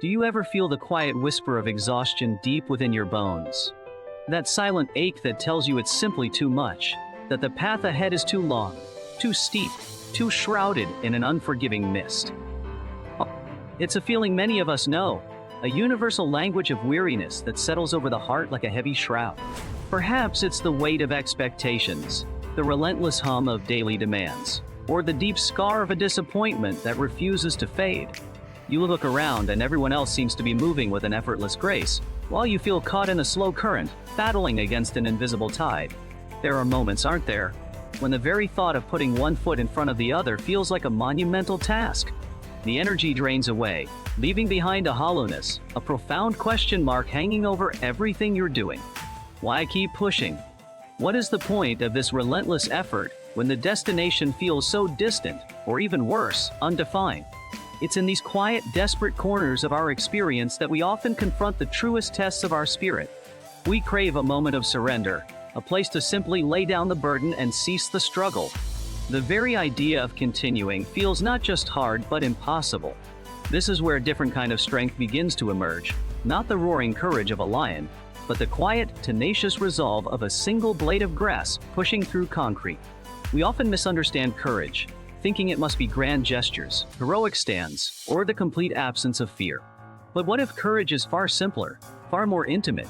Do you ever feel the quiet whisper of exhaustion deep within your bones? That silent ache that tells you it's simply too much, that the path ahead is too long, too steep, too shrouded in an unforgiving mist. It's a feeling many of us know, a universal language of weariness that settles over the heart like a heavy shroud. Perhaps it's the weight of expectations, the relentless hum of daily demands, or the deep scar of a disappointment that refuses to fade. You look around and everyone else seems to be moving with an effortless grace, while you feel caught in a slow current, battling against an invisible tide. There are moments, aren't there, when the very thought of putting one foot in front of the other feels like a monumental task. The energy drains away, leaving behind a hollowness, a profound question mark hanging over everything you're doing. Why keep pushing? What is the point of this relentless effort when the destination feels so distant, or even worse, undefined? It's in these quiet, desperate corners of our experience that we often confront the truest tests of our spirit. We crave a moment of surrender, a place to simply lay down the burden and cease the struggle. The very idea of continuing feels not just hard but impossible. This is where a different kind of strength begins to emerge, not the roaring courage of a lion, but the quiet, tenacious resolve of a single blade of grass pushing through concrete. We often misunderstand courage, thinking it must be grand gestures, heroic stands, or the complete absence of fear. But what if courage is far simpler, far more intimate?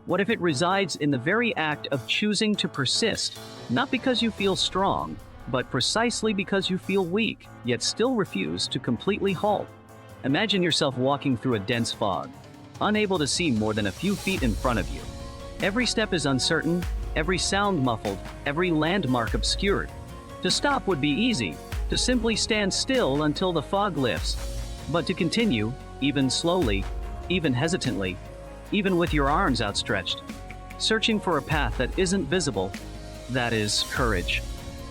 What if it resides in the very act of choosing to persist, not because you feel strong, but precisely because you feel weak, yet still refuse to completely halt? Imagine yourself walking through a dense fog, unable to see more than a few feet in front of you. Every step is uncertain, every sound muffled, every landmark obscured. To stop would be easy, to simply stand still until the fog lifts. But to continue, even slowly, even hesitantly, even with your arms outstretched, searching for a path that isn't visible, that is courage.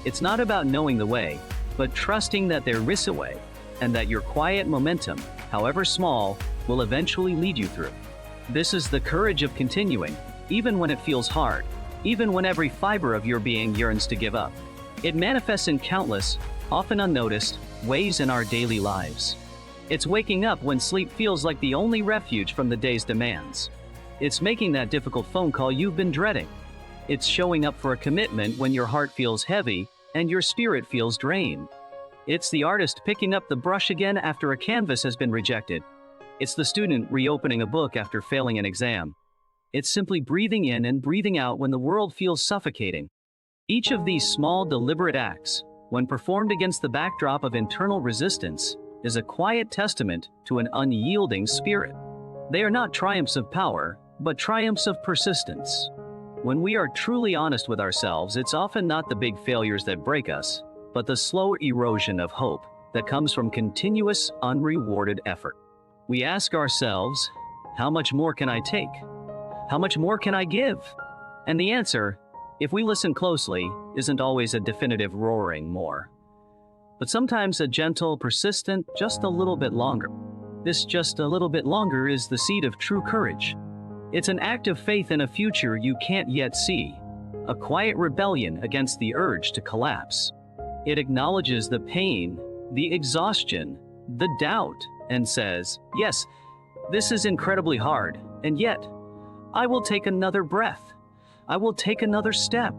It's not about knowing the way, but trusting that there is a way, and that your quiet momentum, however small, will eventually lead you through. This is the courage of continuing, even when it feels hard, even when every fiber of your being yearns to give up. It manifests in countless, often unnoticed, ways in our daily lives. It's waking up when sleep feels like the only refuge from the day's demands. It's making that difficult phone call you've been dreading. It's showing up for a commitment when your heart feels heavy and your spirit feels drained. It's the artist picking up the brush again after a canvas has been rejected. It's the student reopening a book after failing an exam. It's simply breathing in and breathing out when the world feels suffocating. Each of these small, deliberate acts, when performed against the backdrop of internal resistance, is a quiet testament to an unyielding spirit. They are not triumphs of power, but triumphs of persistence. When we are truly honest with ourselves, it's often not the big failures that break us, but the slow erosion of hope that comes from continuous, unrewarded effort. We ask ourselves, how much more can I take? How much more can I give? And the answer, if we listen closely, isn't always a definitive roaring more, but sometimes a gentle, persistent, just a little bit longer. This just a little bit longer is the seed of true courage. It's an act of faith in a future you can't yet see, a quiet rebellion against the urge to collapse. It acknowledges the pain, the exhaustion, the doubt, and says, yes, this is incredibly hard, and yet, I will take another breath. I will take another step.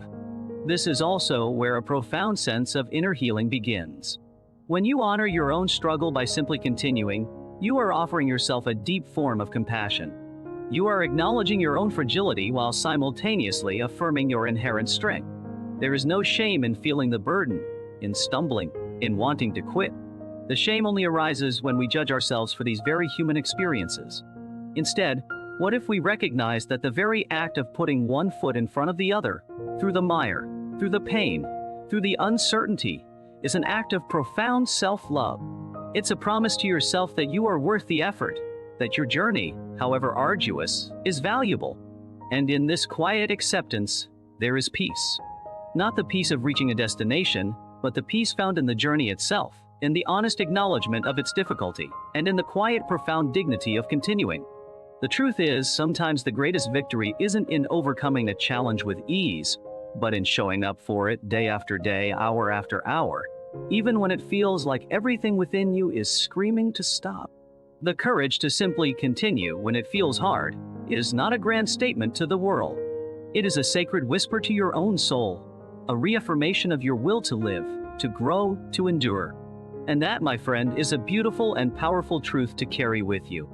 This is also where a profound sense of inner healing begins. When you honor your own struggle by simply continuing, you are offering yourself a deep form of compassion. You are acknowledging your own fragility while simultaneously affirming your inherent strength. There is no shame in feeling the burden, in stumbling, in wanting to quit. The shame only arises when we judge ourselves for these very human experiences. Instead, what if we recognize that the very act of putting one foot in front of the other, through the mire, through the pain, through the uncertainty, is an act of profound self-love? It's a promise to yourself that you are worth the effort, that your journey, however arduous, is valuable. And in this quiet acceptance, there is peace. Not the peace of reaching a destination, but the peace found in the journey itself, in the honest acknowledgement of its difficulty, and in the quiet, profound dignity of continuing. The truth is, sometimes the greatest victory isn't in overcoming a challenge with ease, but in showing up for it day after day, hour after hour, even when it feels like everything within you is screaming to stop. The courage to simply continue when it feels hard is not a grand statement to the world. It is a sacred whisper to your own soul, a reaffirmation of your will to live, to grow, to endure. And that, my friend, is a beautiful and powerful truth to carry with you.